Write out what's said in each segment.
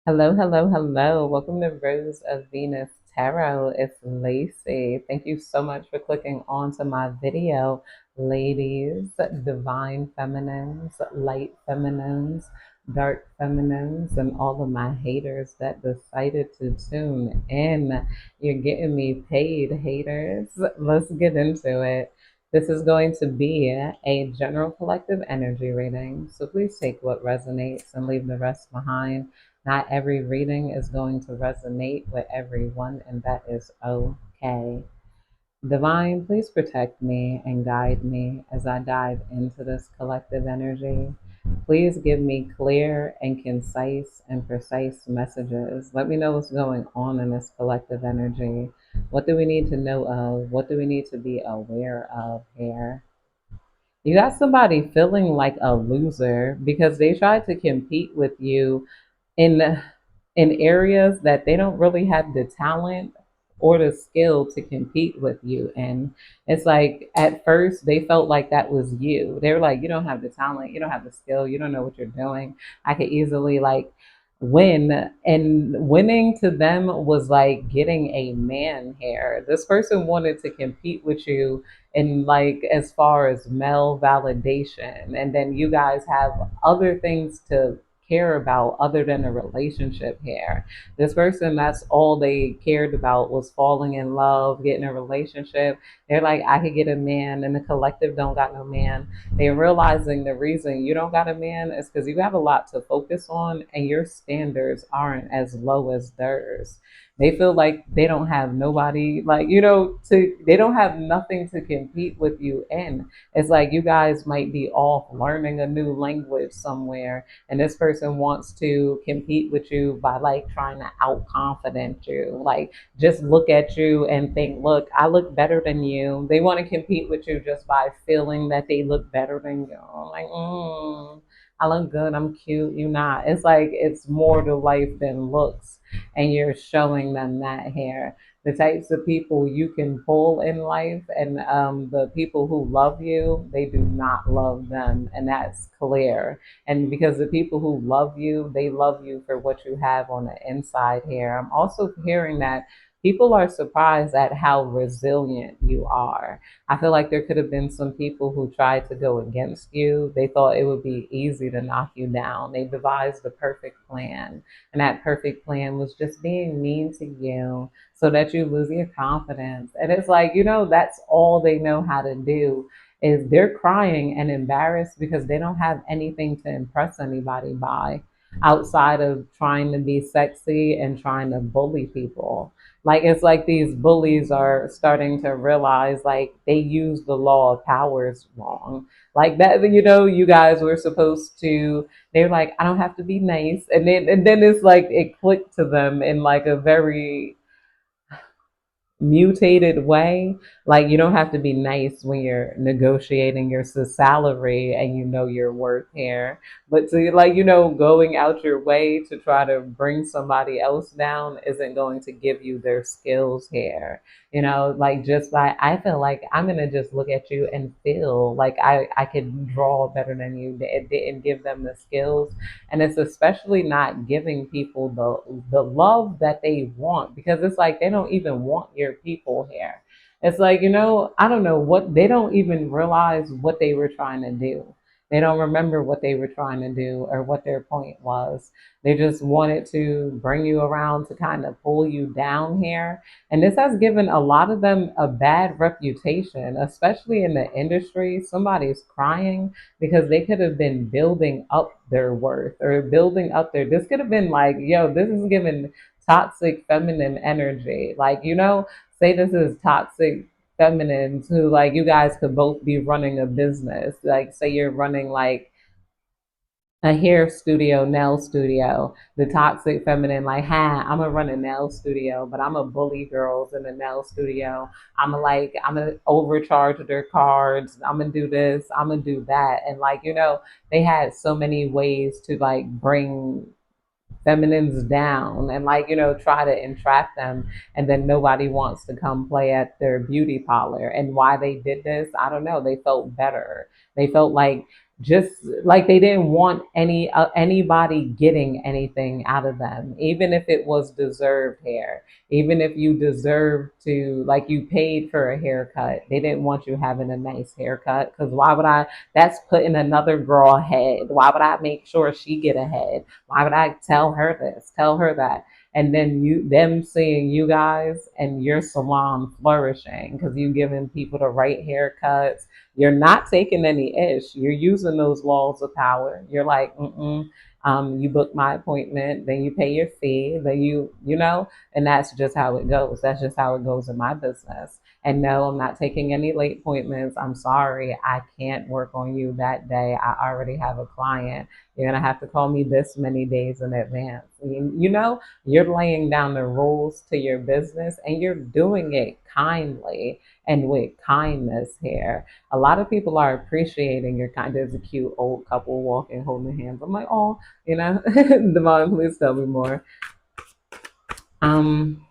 Hello, hello, hello. Welcome to Rose of Venus Tarot. It's Lacey. Thank you so much for clicking onto my video, ladies, divine feminines, light feminines, dark feminines, and all of my haters that decided to tune in. You're getting me paid, haters. Let's get into it. This is going to be a general collective energy reading, so please take what resonates and leave the rest behind. Not every reading is going to resonate with everyone, and that is okay. Divine, please protect me and guide me as I dive into this collective energy. Please give me clear and concise and precise messages. Let me know what's going on in this collective energy. What do we need to know of? What do we need to be aware of here? You got somebody feeling like a loser because they tried to compete with you in areas that they don't really have the talent or the skill to compete with you. And it's like at first they felt like that was you. They were like, you don't have the talent, you don't have the skill, you don't know what you're doing. I could easily like win. And winning to them was like getting a man here. This person wanted to compete with you in like as far as male validation, and then you guys have other things to care about other than a relationship here. This person, that's all they cared about was falling in love, getting a relationship. They're like, I could get a man, and the collective don't got no man. They're realizing the reason you don't got a man is because you have a lot to focus on and your standards aren't as low as theirs. They feel like they don't have nobody, like, they don't have nothing to compete with you in. It's like you guys might be off learning a new language somewhere, and this person wants to compete with you by like trying to outconfident you, like just look at you and think, look, I look better than you. They want to compete with you just by feeling that they look better than you. Like, I look good, I'm cute, you not. It's like it's more to life than looks, and you're showing them that here. The types of people you can pull in life, and the people who love you, they do not love them, and that's clear. And because the people who love you, they love you for what you have on the inside here. I'm also hearing that people are surprised at how resilient you are. I feel like there could have been some people who tried to go against you. They thought it would be easy to knock you down. They devised the perfect plan, and that perfect plan was just being mean to you so that you lose your confidence. And it's like, that's all they know how to do is they're crying and embarrassed because they don't have anything to impress anybody by outside of trying to be sexy and trying to bully people. Like it's like these bullies are starting to realize like they use the law of powers wrong. Like that, you guys were supposed to, they're like, I don't have to be nice. And then it's like it clicked to them in like a very mutated way. Like you don't have to be nice when you're negotiating your salary and you know your worth here. But to like, going out your way to try to bring somebody else down isn't going to give you their skills here. Like just by I feel like I'm gonna just look at you and feel like I could draw better than you. It didn't give them the skills, and it's especially not giving people the love that they want, because it's like they don't even want your people here. It's like, I don't know what, they don't even realize what they were trying to do. They don't remember what they were trying to do or what their point was. They just wanted to bring you around to kind of pull you down here. And this has given a lot of them a bad reputation, especially in the industry. Somebody's crying because they could have been building up their worth or building up their, this could have been like, yo, this is giving toxic feminine energy. Like, say this is toxic feminines who like you guys could both be running a business. Like say you're running like a hair studio, nail studio, the toxic feminine, like, ha, I'm gonna run a nail studio, but I'm gonna bully girls in the nail studio. I'm gonna overcharge their cards. I'm gonna do this. I'm gonna do that. And like, they had so many ways to like bring feminines down and like, try to entrap them. And then nobody wants to come play at their beauty parlor. And why they did this, I don't know. They felt better. They felt like just like they didn't want anybody getting anything out of them, even if it was deserved hair, even if you deserved to, like, you paid for a haircut, they didn't want you having a nice haircut, because why would I? That's putting another girl ahead. Why would I make sure she get ahead? Why would I tell her this, tell her that? And then them seeing you guys and your salon flourishing because you giving people the right haircuts, you're not taking any ish. You're using those laws of power. You're like, mm-mm. You book my appointment, then you pay your fee, then and that's just how it goes. That's just how it goes in my business. And no, I'm not taking any late appointments. I'm sorry, I can't work on you that day. I already have a client. You're gonna have to call me this many days in advance. You're laying down the rules to your business, and you're doing it kindly and with kindness here. A lot of people are appreciating your kind. There's a cute old couple walking, holding hands. I'm like, oh, Devon, please tell me more. Um,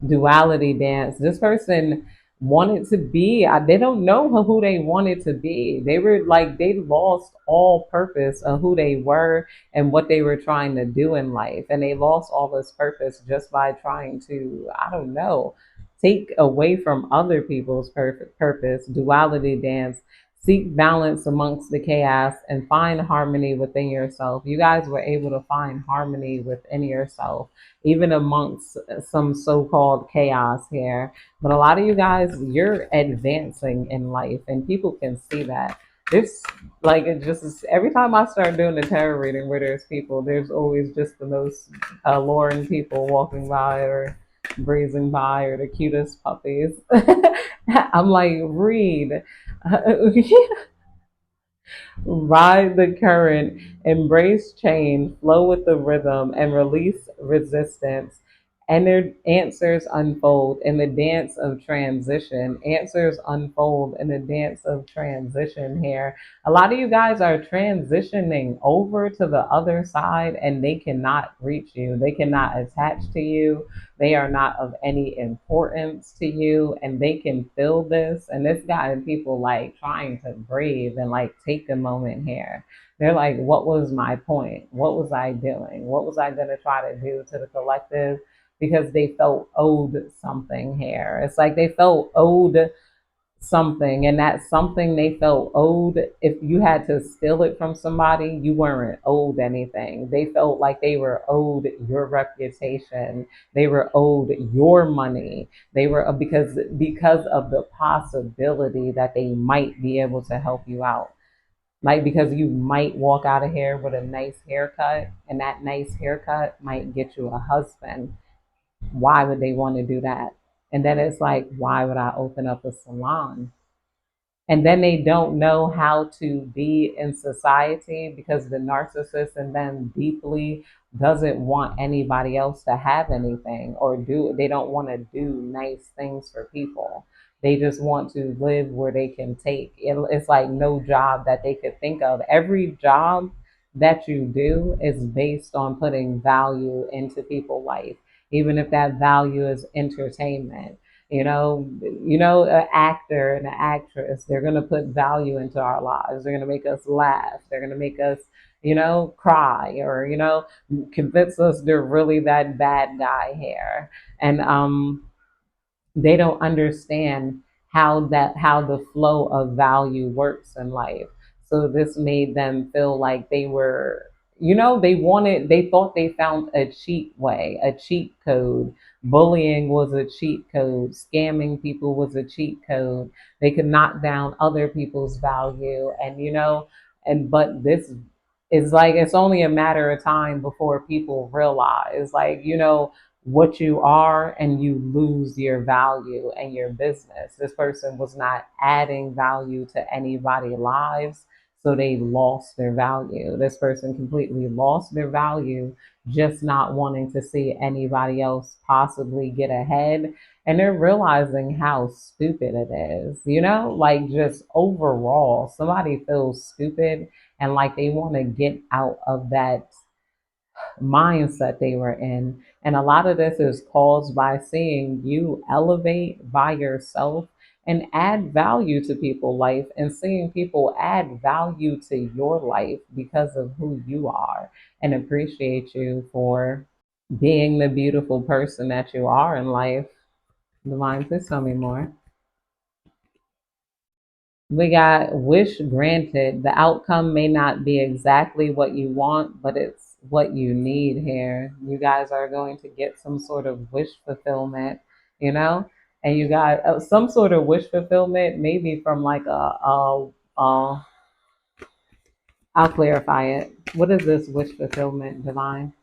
Duality dance. This person wanted to be, they don't know who they wanted to be. They were like, they lost all purpose of who they were and what they were trying to do in life. And they lost all this purpose just by trying to, I don't know, take away from other people's purpose. Duality dance. Seek balance amongst the chaos and find harmony within yourself. You guys were able to find harmony within yourself even amongst some so-called chaos here. But a lot of you guys, you're advancing in life, and people can see that. This, like, it just every time I start doing the tarot reading where there's people, there's always just the most alluring people walking by or breezing by, or the cutest puppies. I'm like, read. Ride the current, embrace change, flow with the rhythm, and release resistance. And answers unfold in the dance of transition. Answers unfold in the dance of transition here. A lot of you guys are transitioning over to the other side, and they cannot reach you. They cannot attach to you. They are not of any importance to you, and they can feel this. And this got people like trying to breathe and like take a moment here. They're like, what was my point? What was I doing? What was I going to try to do to the collective? Because they felt owed something here. It's like they felt owed something, and that something they felt owed, if you had to steal it from somebody, you weren't owed anything. They felt like they were owed your reputation, they were owed your money, they were because of the possibility that they might be able to help you out, like because you might walk out of here with a nice haircut, and that nice haircut might get you a husband. Why would they want to do that? And then it's like, why would I open up a salon? And then they don't know how to be in society because the narcissist in them deeply doesn't want anybody else to have anything or do, they don't want to do nice things for people. They just want to live where they can take it's like no job that they could think of. Every job that you do is based on putting value into people's life, even if that value is entertainment. An actor and an actress, they're going to put value into our lives. They're going to make us laugh. They're going to make us, cry, or, convince us they're really that bad guy here. And they don't understand how the flow of value works in life. So this made them feel like they were, they thought they found a cheat way, a cheat code. Bullying was a cheat code, scamming people was a cheat code. They could knock down other people's value, and but this is like, it's only a matter of time before people realize, like, what you are, and you lose your value and your business. This person was not adding value to anybody's lives, so they lost their value. This person completely lost their value, just not wanting to see anybody else possibly get ahead. And they're realizing how stupid it is, like, just overall, somebody feels stupid and like they want to get out of that mindset they were in. And a lot of this is caused by seeing you elevate by yourself and add value to people's life, and seeing people add value to your life because of who you are, and appreciate you for being the beautiful person that you are in life. Divine, please tell me more. We got wish granted. The outcome may not be exactly what you want, but it's what you need here. You guys are going to get some sort of wish fulfillment, you know? And you got some sort of wish fulfillment, maybe from like I'll clarify it. What is this wish fulfillment, Divine?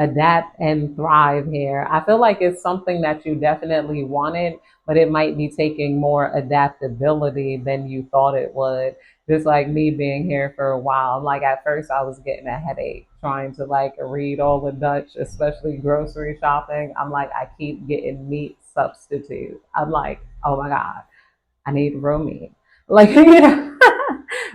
Adapt and thrive here. I feel like it's something that you definitely wanted, but it might be taking more adaptability than you thought it would. Just like me being here for a while. Like at first I was getting a headache trying to like read all the Dutch, especially grocery shopping. I'm like, I keep getting meat substitute. I'm like, oh my God, I need real meat. Like, you know.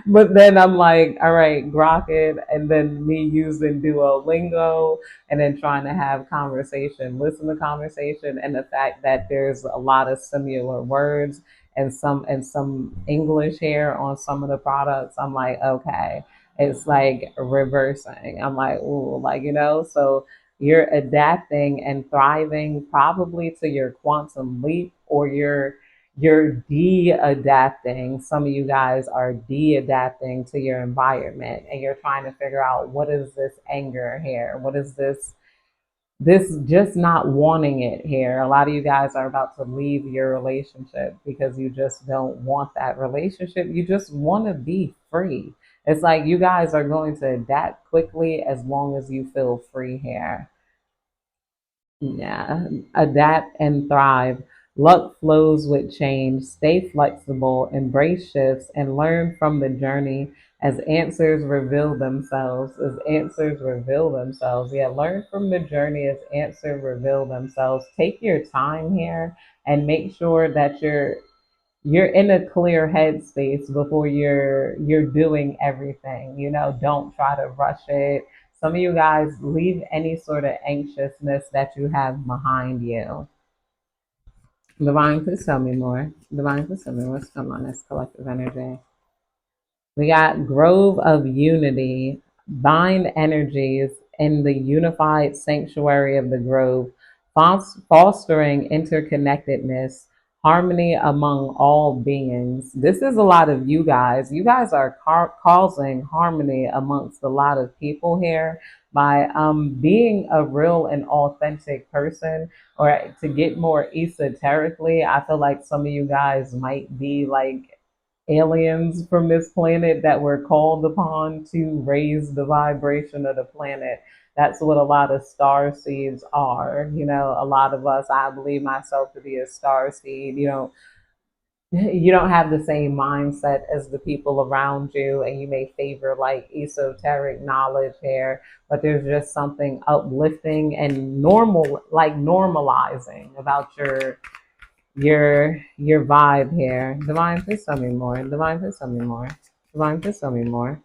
But then I'm like, all right, grok it, and then me using Duolingo, and then trying to have conversation, listen to conversation, and the fact that there's a lot of similar words and some English here on some of the products. I'm like, okay, it's like reversing. I'm like, ooh, like so you're adapting and thriving probably to your quantum leap, or you're de-adapting. Some of you guys are de-adapting to your environment, and you're trying to figure out, what is this anger here? What is this just not wanting it here? A lot of you guys are about to leave your relationship because you just don't want that relationship. You just want to be free. It's like you guys are going to adapt quickly as long as you feel free here. Yeah, adapt and thrive. Luck flows with change. Stay flexible, embrace shifts, and learn from the journey as answers reveal themselves. As answers reveal themselves. Yeah, learn from the journey as answers reveal themselves. Take your time here and make sure that you're in a clear headspace before you're doing everything. Don't try to rush it. Some of you guys, leave any sort of anxiousness that you have behind you. Divine, please tell me more. Divine, please tell me what's going on this collective energy. We got Grove of Unity, bind energies in the unified sanctuary of the grove, fostering interconnectedness, harmony among all beings. This is a lot of you guys. You guys are causing harmony amongst a lot of people here by being a real and authentic person. Or to get more esoterically, I feel like some of you guys might be like aliens from this planet that were called upon to raise the vibration of the planet. That's what a lot of star seeds are. A lot of us, I believe myself to be a star seed. You don't have the same mindset as the people around you, and you may favor like esoteric knowledge here, but there's just something uplifting and normal, like normalizing about your vibe here. Divine, please tell me more. Divine, please tell me more. Divine, please tell me more.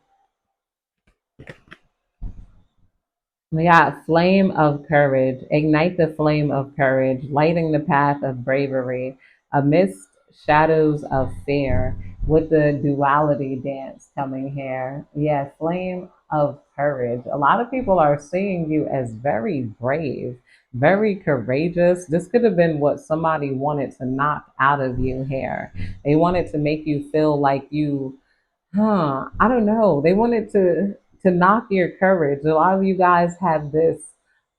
We got flame of courage. Ignite the flame of courage, lighting the path of bravery amidst shadows of fear. With the duality dance coming here. Yeah, flame of courage. A lot of people are seeing you as very brave, very courageous. This could have been what somebody wanted to knock out of you here. They wanted to make you feel like I don't know. They wanted to knock your courage. A lot of you guys have this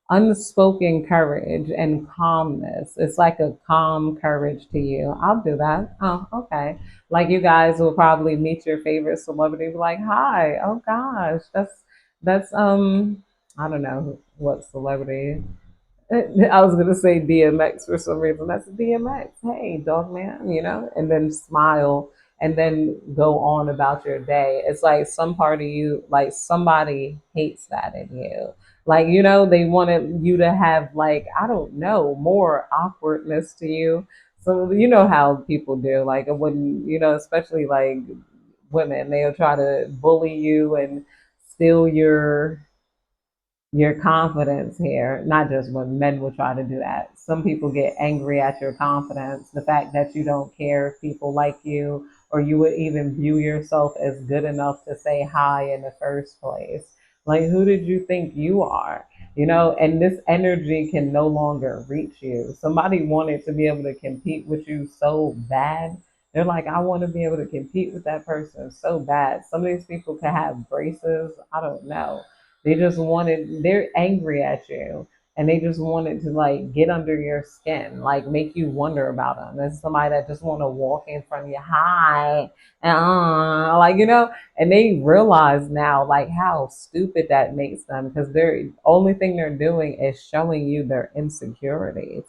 unspoken courage and calmness. It's like a calm courage to you. I'll do that. Oh, okay. Like you guys will probably meet your favorite celebrity, be like, "Hi, oh gosh, that's I don't know what celebrity." I was gonna say DMX for some reason. That's DMX. Hey, dog man, and then smile and then go on about your day. It's like some part of you, like somebody hates that in you. Like, they wanted you to have like, I don't know, more awkwardness to you. So you know how people do, like when, especially like women, they'll try to bully you and steal your confidence here. Not just when men will try to do that. Some people get angry at your confidence, the fact that you don't care if people like you, or you would even view yourself as good enough to say hi in the first place. Like, who did you think you are? And this energy can no longer reach you. Somebody wanted to be able to compete with you so bad. They're like, I want to be able to compete with that person so bad. Some of these people could have braces. I don't know. They're angry at you, and they just wanted to like get under your skin, like make you wonder about them. There's somebody that just want to walk in front of you, hi, like, and they realize now like how stupid that makes them, because they're only thing they're doing is showing you their insecurities.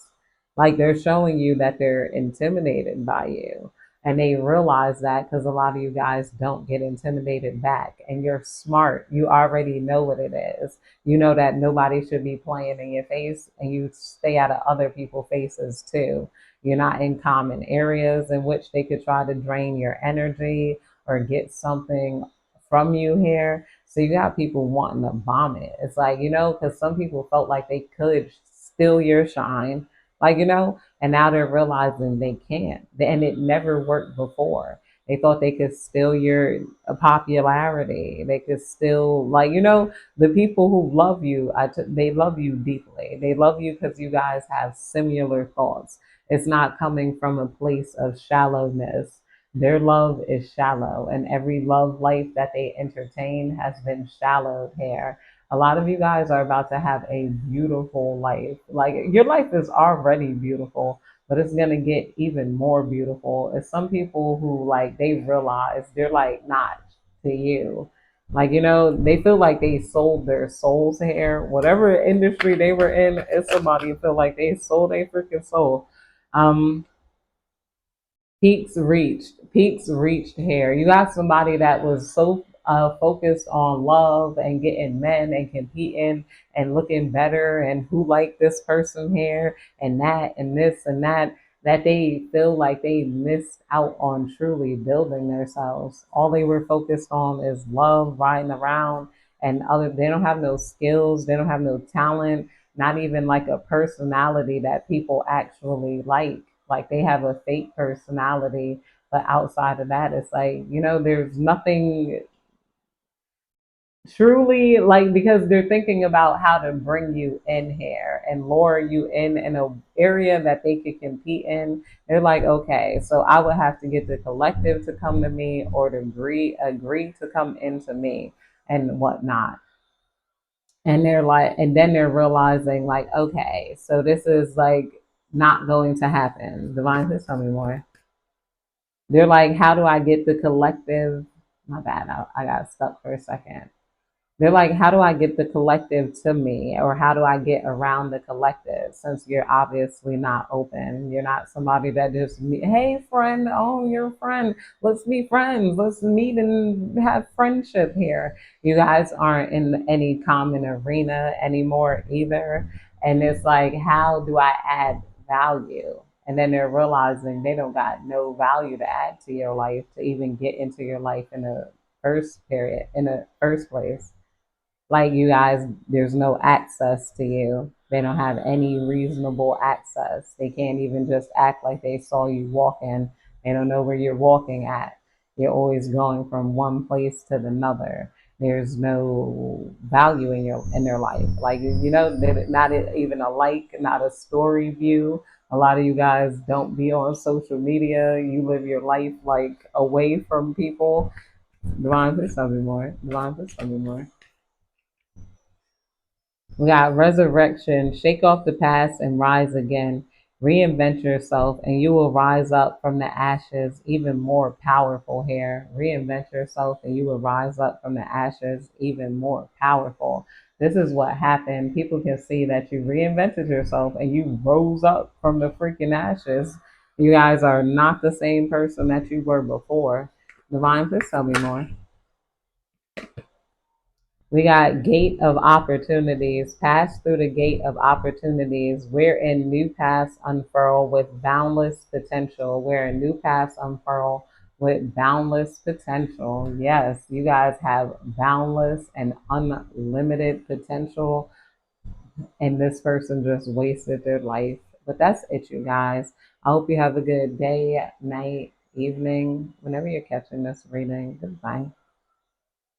Like, they're showing you that they're intimidated by you. And they realize that because a lot of you guys don't get intimidated back, and you're smart. You already know what it is. You know that nobody should be playing in your face, and you stay out of other people's faces too. You're not in common areas in which they could try to drain your energy or get something from you here. So you got people wanting to bomb it. It's like, because some people felt like they could steal your shine, like, and now they're realizing they can't. And it never worked before. They thought they could steal your popularity. They could still, like, the people who love you, they love you deeply. They love you because you guys have similar thoughts. It's not coming from a place of shallowness. Their love is shallow, and every love life that they entertain has been shallowed here. A lot of you guys are about to have a beautiful life. Like, your life is already beautiful, but it's going to get even more beautiful. It's some people who, like, they realize they're like not to you. Like, they feel like they sold their souls here. Whatever industry they were in, it's somebody who feel like they sold their freaking soul. Um, peaks reached here. You got somebody that was so focused on love and getting men and competing and looking better, and who liked this person here and that and this and that, that they feel like they missed out on truly building themselves. All they were focused on is love, riding around, and other. They don't have no skills. They don't have no talent. Not even like a personality that people actually like. Like, they have a fake personality, but outside of that, it's like, there's nothing truly, like, because they're thinking about how to bring you in here and lure you in a area that they could compete in. They're like, okay, so I would have to get the collective to come to me, or to agree to come into me and whatnot. And they're like, and then they're realizing like, okay, so this is like not going to happen. Divine, please tell me more. They're like, how do I get the collective? My bad, I got stuck for a second. They're like, how do I get the collective to me? Or how do I get around the collective, since you're obviously not open? You're not somebody that just, hey, friend, oh, you're a friend. Let's be friends. Let's meet and have friendship here. You guys aren't in any common arena anymore either. And it's like, how do I add value? And then they're realizing they don't got no value to add to your life to even get into your life in the first place. Like, you guys, there's no access to you. They don't have any reasonable access. They can't even just act like they saw you walking. They don't know where you're walking at. You're always going from one place to another. There's no value in their life. Like, they're not even a like, not a story view. A lot of you guys don't be on social media. You live your life like away from people. Divine, please tell me more. Divine, please tell me more. We got resurrection, shake off the past and rise again. Reinvent yourself, and you will rise up from the ashes even more powerful here. Reinvent yourself, and you will rise up from the ashes even more powerful. This is what happened. People can see that you reinvented yourself and you rose up from the freaking ashes. You guys are not the same person that you were before. Divine, please tell me more. We got gate of opportunities. Pass through the gate of opportunities. Wherein new paths unfurl with boundless potential. Wherein new paths unfurl with boundless potential. Yes, you guys have boundless and unlimited potential, and this person just wasted their life. But that's it, you guys. I hope you have a good day, night, evening, whenever you're catching this reading. Goodbye.